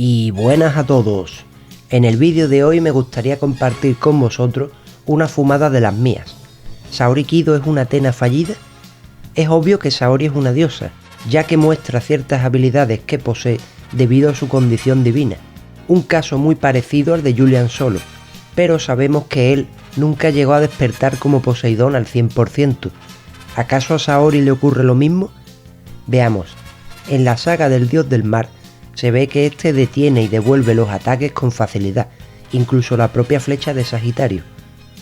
Y buenas a todos. En el vídeo de hoy me gustaría compartir con vosotros una fumada de las mías. ¿Saori Kido es una Athena fallida? Es obvio que Saori es una diosa, ya que muestra ciertas habilidades que posee debido a su condición divina. Un caso muy parecido al de Julian Solo, pero sabemos que él nunca llegó a despertar como Poseidón al 100%. ¿Acaso a Saori le ocurre lo mismo? Veamos, en la saga del dios del mar, se ve que este detiene y devuelve los ataques con facilidad, incluso la propia flecha de Sagitario,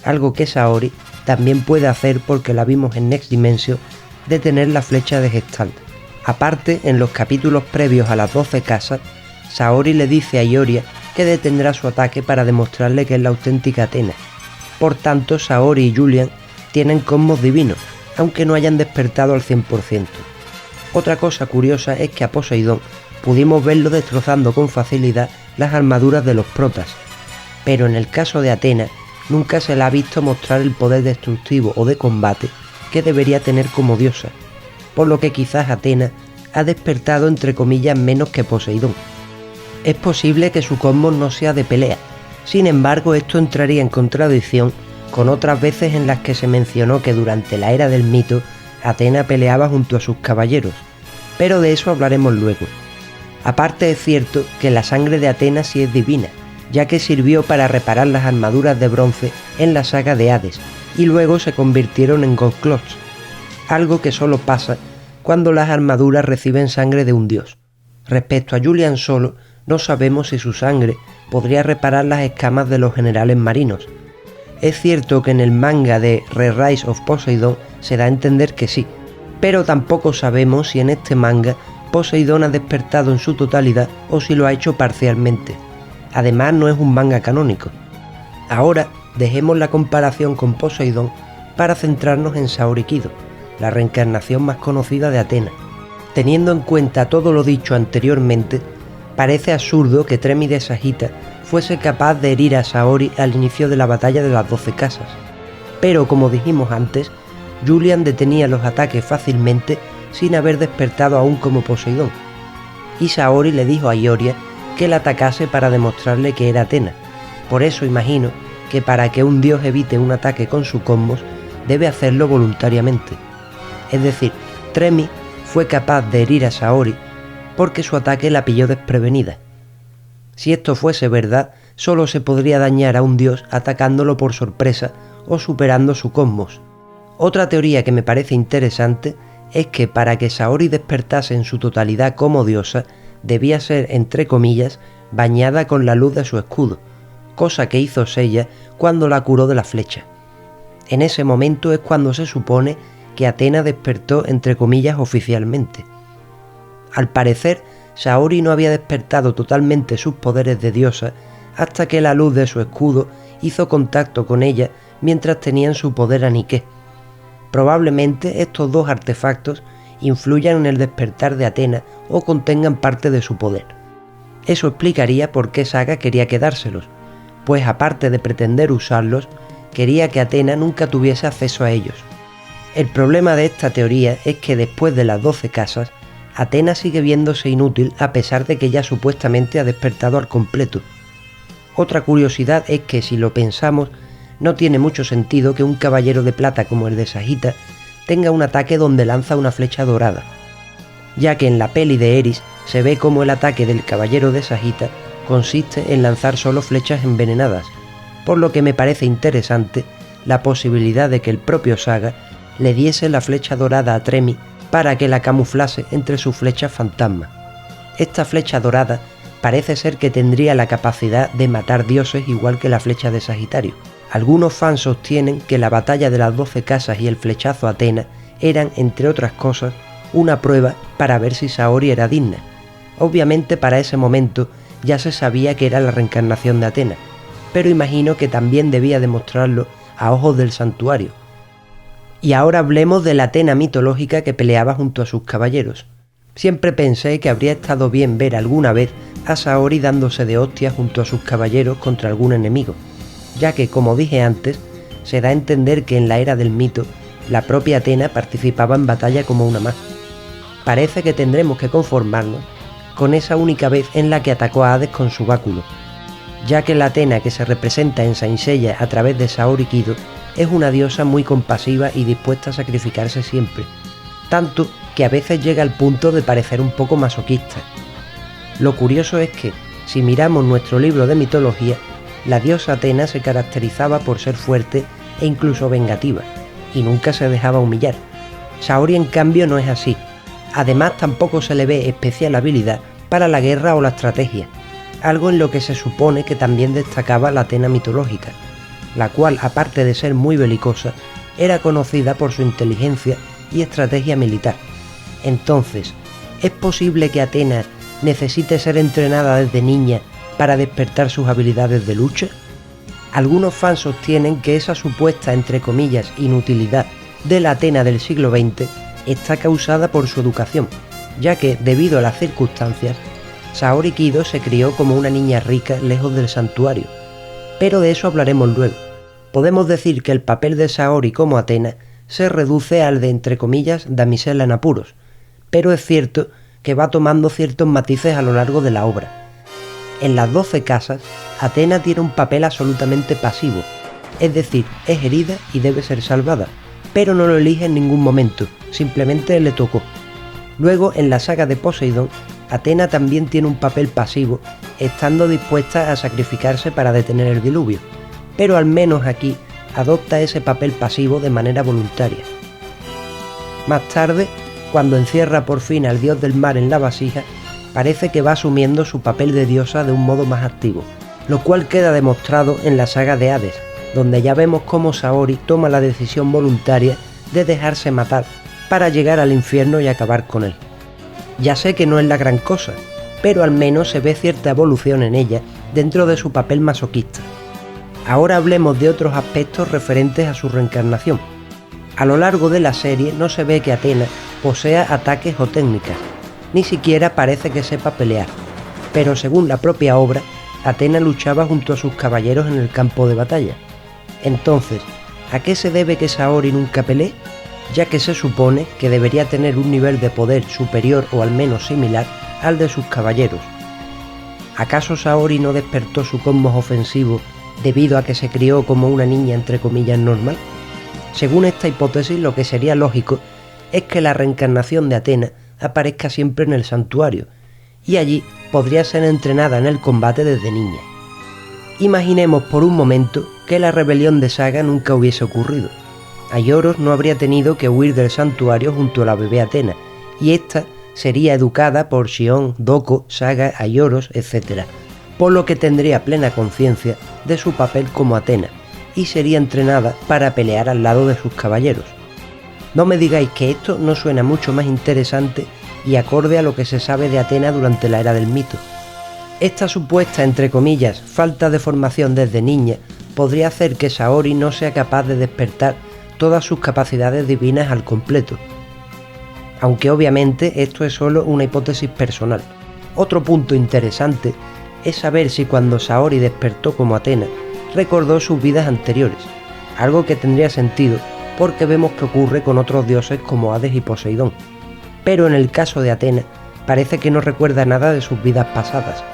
algo que Saori también puede hacer porque la vimos en Next Dimension detener la flecha de Gestalt. Aparte, en los capítulos previos a las 12 casas, Saori le dice a Ioria que detendrá su ataque para demostrarle que es la auténtica Athena. Por tanto, Saori y Julian tienen cosmos divinos, aunque no hayan despertado al 100%. Otra cosa curiosa es que a Poseidón pudimos verlo destrozando con facilidad las armaduras de los protas, pero en el caso de Athena nunca se la ha visto mostrar el poder destructivo o de combate que debería tener como diosa, por lo que quizás Athena ha despertado entre comillas menos que Poseidón. Es posible que su cosmos no sea de pelea, sin embargo esto entraría en contradicción con otras veces en las que se mencionó que durante la era del mito Athena peleaba junto a sus caballeros, pero de eso hablaremos luego. Aparte es cierto que la sangre de Athena sí es divina, ya que sirvió para reparar las armaduras de bronce en la saga de Hades, y luego se convirtieron en Gold Cloths, algo que solo pasa cuando las armaduras reciben sangre de un dios. Respecto a Julian Solo, no sabemos si su sangre podría reparar las escamas de los generales marinos. Es cierto que en el manga de Re-Rise of Poseidon se da a entender que sí, pero tampoco sabemos si en este manga Poseidón ha despertado en su totalidad o si lo ha hecho parcialmente. Además no es un manga canónico. Ahora dejemos la comparación con Poseidón para centrarnos en Saori Kido, la reencarnación más conocida de Athena. Teniendo en cuenta todo lo dicho anteriormente, parece absurdo que Tremi de Sagita fuese capaz de herir a Saori al inicio de la batalla de las 12 casas. Pero como dijimos antes, Julian detenía los ataques fácilmente sin haber despertado aún como Poseidón, y Saori le dijo a Ioria que la atacase para demostrarle que era Athena. Por eso imagino que para que un dios evite un ataque con su cosmos, debe hacerlo voluntariamente. Es decir, Tremi fue capaz de herir a Saori porque su ataque la pilló desprevenida. Si esto fuese verdad, solo se podría dañar a un dios atacándolo por sorpresa o superando su cosmos. Otra teoría que me parece interesante es que para que Saori despertase en su totalidad como diosa, debía ser, entre comillas, bañada con la luz de su escudo, cosa que hizo Seiya cuando la curó de la flecha. En ese momento es cuando se supone que Athena despertó, entre comillas, oficialmente. Al parecer, Saori no había despertado totalmente sus poderes de diosa hasta que la luz de su escudo hizo contacto con ella mientras tenían su poder Aniké. Probablemente estos dos artefactos influyan en el despertar de Athena o contengan parte de su poder. Eso explicaría por qué Saga quería quedárselos, pues aparte de pretender usarlos, quería que Athena nunca tuviese acceso a ellos. El problema de esta teoría es que después de las 12 casas, Athena sigue viéndose inútil a pesar de que ya supuestamente ha despertado al completo. Otra curiosidad es que si lo pensamos, no tiene mucho sentido que un caballero de plata como el de Sagita tenga un ataque donde lanza una flecha dorada, ya que en la peli de Eris se ve como el ataque del caballero de Sagita consiste en lanzar solo flechas envenenadas, por lo que me parece interesante la posibilidad de que el propio Saga le diese la flecha dorada a Tremi para que la camuflase entre sus flechas fantasma. Esta flecha dorada parece ser que tendría la capacidad de matar dioses igual que la flecha de Sagitario. Algunos fans sostienen que la batalla de las 12 casas y el flechazo a Athena eran, entre otras cosas, una prueba para ver si Saori era digna. Obviamente para ese momento ya se sabía que era la reencarnación de Athena, pero imagino que también debía demostrarlo a ojos del santuario. Y ahora hablemos de la Athena mitológica que peleaba junto a sus caballeros. Siempre pensé que habría estado bien ver alguna vez a Saori dándose de hostias junto a sus caballeros contra algún enemigo, ya que, como dije antes, se da a entender que en la era del mito, la propia Athena participaba en batalla como una más. Parece que tendremos que conformarnos con esa única vez en la que atacó a Hades con su báculo, ya que la Athena que se representa en Saint Seiya a través de Saori Kido es una diosa muy compasiva y dispuesta a sacrificarse siempre, tanto que a veces llega al punto de parecer un poco masoquista. Lo curioso es que, si miramos nuestro libro de mitología, la diosa Athena se caracterizaba por ser fuerte e incluso vengativa, y nunca se dejaba humillar. Saori en cambio no es así. Además tampoco se le ve especial habilidad para la guerra o la estrategia, algo en lo que se supone que también destacaba la Athena mitológica, la cual, aparte de ser muy belicosa, era conocida por su inteligencia y estrategia militar. Entonces, ¿es posible que Athena necesite ser entrenada desde niña para despertar sus habilidades de lucha? Algunos fans sostienen que esa supuesta, entre comillas, inutilidad de la Athena del siglo XX está causada por su educación, ya que, debido a las circunstancias, Saori Kido se crió como una niña rica lejos del santuario, pero de eso hablaremos luego. Podemos decir que el papel de Saori como Athena se reduce al de, entre comillas, damisela en apuros, pero es cierto que va tomando ciertos matices a lo largo de la obra. En las 12 casas, Athena tiene un papel absolutamente pasivo, es decir, es herida y debe ser salvada, pero no lo elige en ningún momento, simplemente le tocó. Luego, en la saga de Poseidón, Athena también tiene un papel pasivo, estando dispuesta a sacrificarse para detener el diluvio, pero al menos aquí adopta ese papel pasivo de manera voluntaria. Más tarde, cuando encierra por fin al dios del mar en la vasija, parece que va asumiendo su papel de diosa de un modo más activo, lo cual queda demostrado en la saga de Hades, donde ya vemos cómo Saori toma la decisión voluntaria de dejarse matar para llegar al infierno y acabar con él. Ya sé que no es la gran cosa, pero al menos se ve cierta evolución en ella dentro de su papel masoquista. Ahora hablemos de otros aspectos referentes a su reencarnación. A lo largo de la serie no se ve que Athena posea ataques o técnicas, ni siquiera parece que sepa pelear, pero según la propia obra, Athena luchaba junto a sus caballeros en el campo de batalla. Entonces, ¿a qué se debe que Saori nunca pelee? Ya que se supone que debería tener un nivel de poder superior o al menos similar al de sus caballeros. ¿Acaso Saori no despertó su cosmos ofensivo debido a que se crió como una niña entre comillas normal? Según esta hipótesis, lo que sería lógico es que la reencarnación de Athena aparezca siempre en el santuario, y allí podría ser entrenada en el combate desde niña. Imaginemos por un momento que la rebelión de Saga nunca hubiese ocurrido. Aioros no habría tenido que huir del santuario junto a la bebé Athena, y ésta sería educada por Shion, Doko, Saga, Aioros, etc., por lo que tendría plena conciencia de su papel como Athena, y sería entrenada para pelear al lado de sus caballeros. No me digáis que esto no suena mucho más interesante y acorde a lo que se sabe de Athena durante la era del mito. Esta supuesta, entre comillas, falta de formación desde niña podría hacer que Saori no sea capaz de despertar todas sus capacidades divinas al completo. Aunque obviamente esto es solo una hipótesis personal. Otro punto interesante es saber si cuando Saori despertó como Athena, recordó sus vidas anteriores, algo que tendría sentido porque vemos que ocurre con otros dioses como Hades y Poseidón. Pero en el caso de Athena, parece que no recuerda nada de sus vidas pasadas,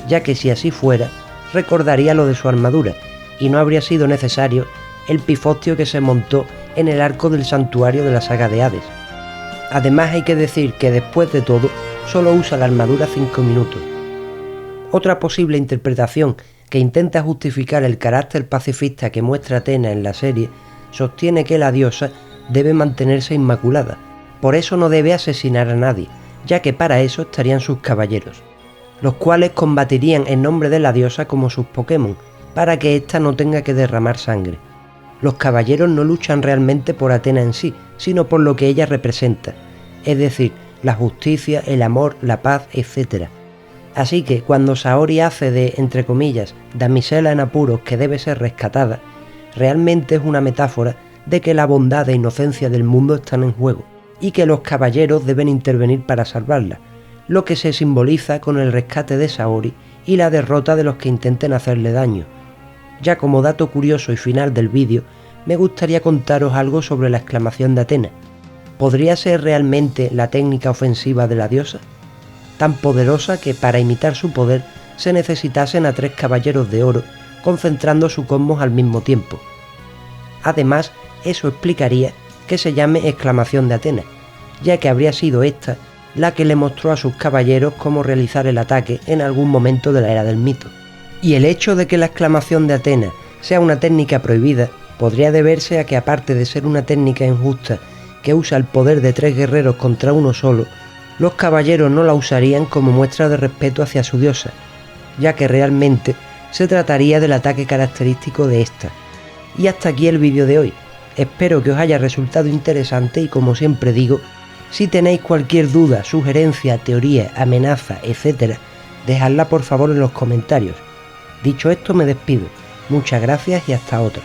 ya que si así fuera, recordaría lo de su armadura, y no habría sido necesario el pifostio que se montó en el arco del santuario de la saga de Hades. Además hay que decir que después de todo, solo usa la armadura 5 minutos. Otra posible interpretación que intenta justificar el carácter pacifista que muestra Athena en la serie sostiene que la diosa debe mantenerse inmaculada, por eso no debe asesinar a nadie, ya que para eso estarían sus caballeros, los cuales combatirían en nombre de la diosa como sus Pokémon, para que ésta no tenga que derramar sangre. Los caballeros no luchan realmente por Athena en sí, sino por lo que ella representa, es decir, la justicia, el amor, la paz, etc. Así que cuando Saori hace de, entre comillas, damisela en apuros que debe ser rescatada, realmente es una metáfora de que la bondad e inocencia del mundo están en juego, y que los caballeros deben intervenir para salvarla, lo que se simboliza con el rescate de Saori y la derrota de los que intenten hacerle daño. Ya como dato curioso y final del vídeo, me gustaría contaros algo sobre la exclamación de Athena. ¿Podría ser realmente la técnica ofensiva de la diosa? tan poderosa que para imitar su poder se necesitasen a 3 caballeros de oro concentrando su cosmos al mismo tiempo. Además, eso explicaría que se llame exclamación de Atenas, ya que habría sido esta la que le mostró a sus caballeros cómo realizar el ataque en algún momento de la era del mito. Y el hecho de que la exclamación de Atenas sea una técnica prohibida podría deberse a que, aparte de ser una técnica injusta que usa el poder de 3 guerreros contra uno solo, los caballeros no la usarían como muestra de respeto hacia su diosa, ya que realmente se trataría del ataque característico de esta. Y hasta aquí el vídeo de hoy. Espero que os haya resultado interesante y, como siempre digo, si tenéis cualquier duda, sugerencia, teoría, amenaza, etc., dejadla por favor en los comentarios. Dicho esto, me despido. Muchas gracias y hasta otra.